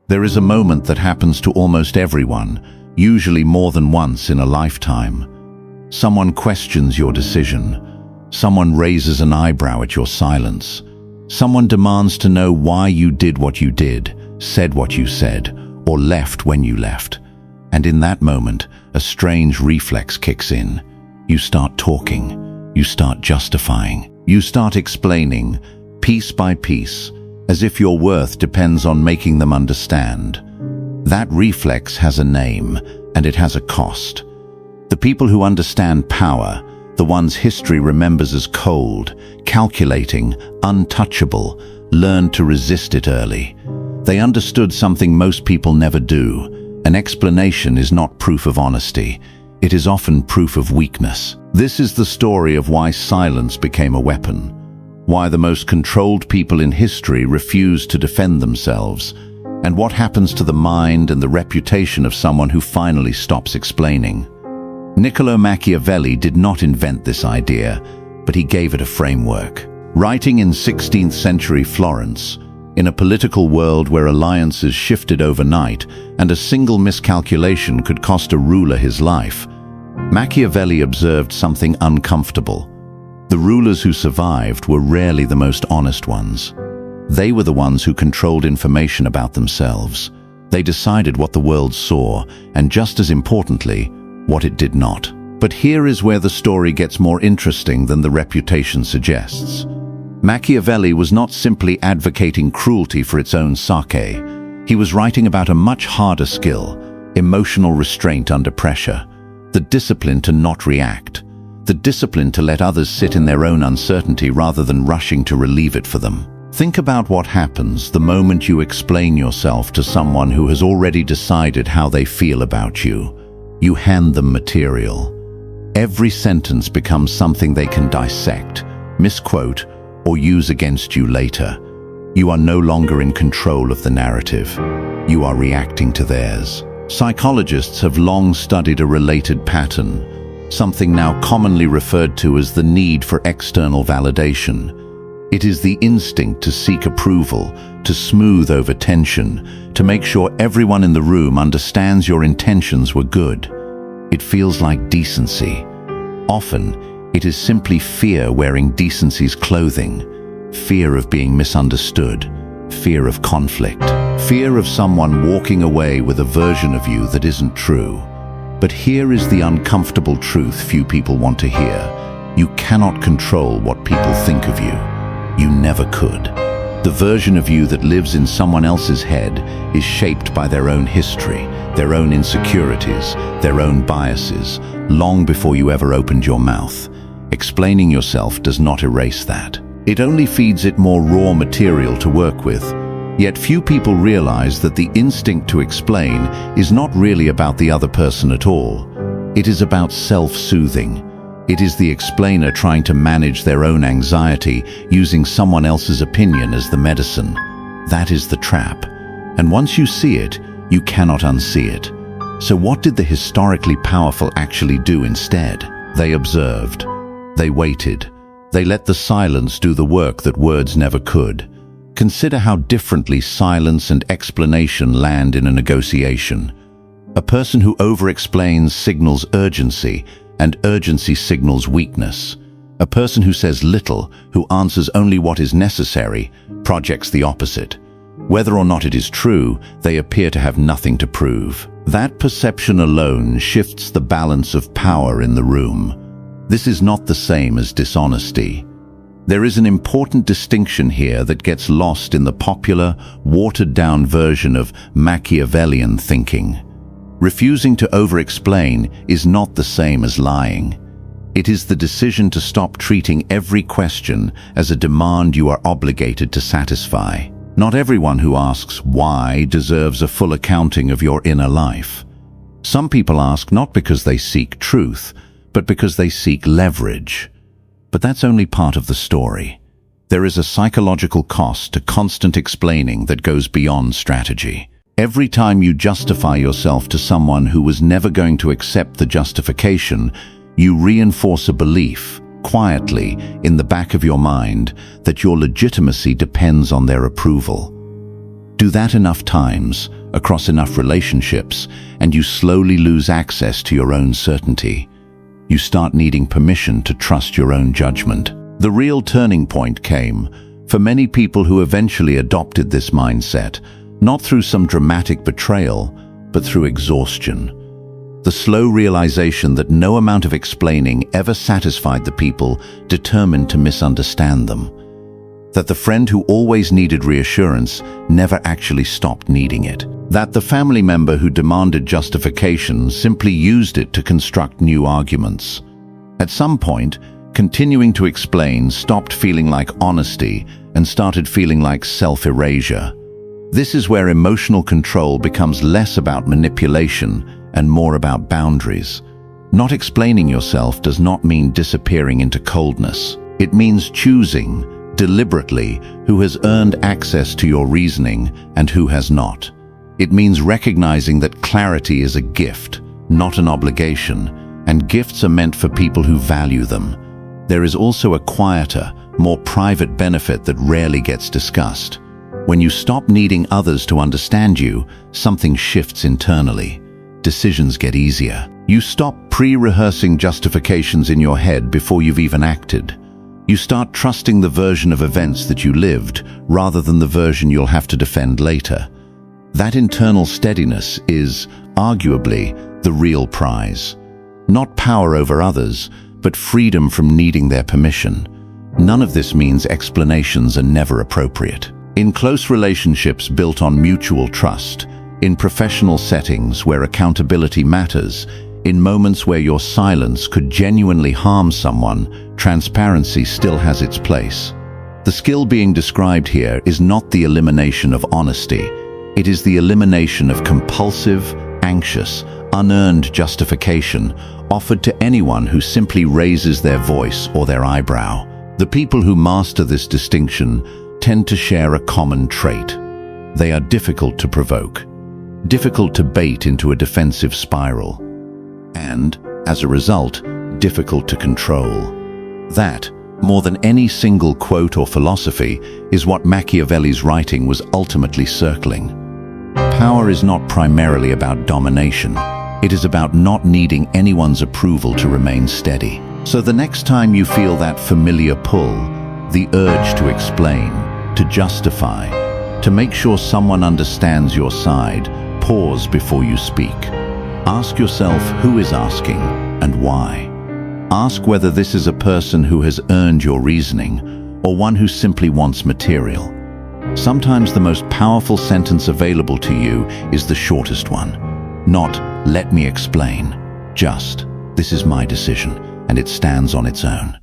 There is a moment that happens to almost everyone, usually more than once in a lifetime. Someone questions your decision. Someone raises an eyebrow at your silence. Someone demands to know why you did what you did, said what you said, or left when you left. And in that moment, a strange reflex kicks in. You start talking. You start justifying. You start explaining, piece by piece, as if your worth depends on making them understand. That reflex has a name, and it has a cost. The people who understand power, the ones history remembers as cold, calculating, untouchable, learned to resist it early. They understood something most people never do. An explanation is not proof of honesty. It is often proof of weakness. This is the story of why silence became a weapon, why the most controlled people in history refused to defend themselves, and what happens to the mind and the reputation of someone who finally stops explaining. Niccolò Machiavelli did not invent this idea, but he gave it a framework. Writing in 16th century Florence, in a political world where alliances shifted overnight and a single miscalculation could cost a ruler his life, Machiavelli observed something uncomfortable. The rulers who survived were rarely the most honest ones. They were the ones who controlled information about themselves. They decided what the world saw, and just as importantly, what it did not. But here is where the story gets more interesting than the reputation suggests. Machiavelli was not simply advocating cruelty for its own sake. He was writing about a much harder skill, emotional restraint under pressure, the discipline to not react, the discipline to let others sit in their own uncertainty rather than rushing to relieve it for them. Think about what happens the moment you explain yourself to someone who has already decided how they feel about you. You hand them material. Every sentence becomes something they can dissect, misquote, or use against you later. You are no longer in control of the narrative. You are reacting to theirs. Psychologists have long studied a related pattern, something now commonly referred to as the need for external validation. It is the instinct to seek approval, to smooth over tension, to make sure everyone in the room understands your intentions were good. It feels like decency. Often, it is simply fear wearing decency's clothing, fear of being misunderstood, fear of conflict, fear of someone walking away with a version of you that isn't true. But here is the uncomfortable truth few people want to hear. You cannot control what people think of you. You never could. The version of you that lives in someone else's head is shaped by their own history, their own insecurities, their own biases, long before you ever opened your mouth. Explaining yourself does not erase that. It only feeds it more raw material to work with. Yet few people realize that the instinct to explain is not really about the other person at all. It is about self-soothing. It is the explainer trying to manage their own anxiety, using someone else's opinion as the medicine. That is the trap. And once you see it, you cannot unsee it. So what did the historically powerful actually do instead? They observed. They waited. They let the silence do the work that words never could. Consider how differently silence and explanation land in a negotiation. A person who over-explains signals urgency, and urgency signals weakness. A person who says little, who answers only what is necessary, projects the opposite. Whether or not it is true, they appear to have nothing to prove. That perception alone shifts the balance of power in the room. This is not the same as dishonesty. There is an important distinction here that gets lost in the popular, watered-down version of Machiavellian thinking. Refusing to over-explain is not the same as lying. It is the decision to stop treating every question as a demand you are obligated to satisfy. Not everyone who asks why deserves a full accounting of your inner life. Some people ask not because they seek truth, but because they seek leverage. But that's only part of the story. There is a psychological cost to constant explaining that goes beyond strategy. Every time you justify yourself to someone who was never going to accept the justification, you reinforce a belief, quietly, in the back of your mind, that your legitimacy depends on their approval. Do that enough times, across enough relationships, and you slowly lose access to your own certainty. You start needing permission to trust your own judgment. The real turning point came for many people who eventually adopted this mindset, not through some dramatic betrayal, but through exhaustion. The slow realization that no amount of explaining ever satisfied the people determined to misunderstand them. That the friend who always needed reassurance never actually stopped needing it. That the family member who demanded justification simply used it to construct new arguments. At some point, continuing to explain stopped feeling like honesty and started feeling like self-erasure. This is where emotional control becomes less about manipulation and more about boundaries. Not explaining yourself does not mean disappearing into coldness. It means choosing, deliberately, who has earned access to your reasoning and who has not. It means recognizing that clarity is a gift, not an obligation, and gifts are meant for people who value them. There is also a quieter, more private benefit that rarely gets discussed. When you stop needing others to understand you, something shifts internally. Decisions get easier. You stop pre-rehearsing justifications in your head before you've even acted. You start trusting the version of events that you lived, rather than the version you'll have to defend later. That internal steadiness is, arguably, the real prize. Not power over others, but freedom from needing their permission. None of this means explanations are never appropriate. In close relationships built on mutual trust, in professional settings where accountability matters, in moments where your silence could genuinely harm someone, transparency still has its place. The skill being described here is not the elimination of honesty. It is the elimination of compulsive, anxious, unearned justification offered to anyone who simply raises their voice or their eyebrow. The people who master this distinction tend to share a common trait. They are difficult to provoke, difficult to bait into a defensive spiral, and, as a result, difficult to control. That, more than any single quote or philosophy, is what Machiavelli's writing was ultimately circling. Power is not primarily about domination. It is about not needing anyone's approval to remain steady. So the next time you feel that familiar pull, the urge to explain, to justify, to make sure someone understands your side, pause before you speak. Ask yourself who is asking and why. Ask whether this is a person who has earned your reasoning or one who simply wants material. Sometimes the most powerful sentence available to you is the shortest one. Not, "Let me explain," just, "This is my decision, and it stands on its own."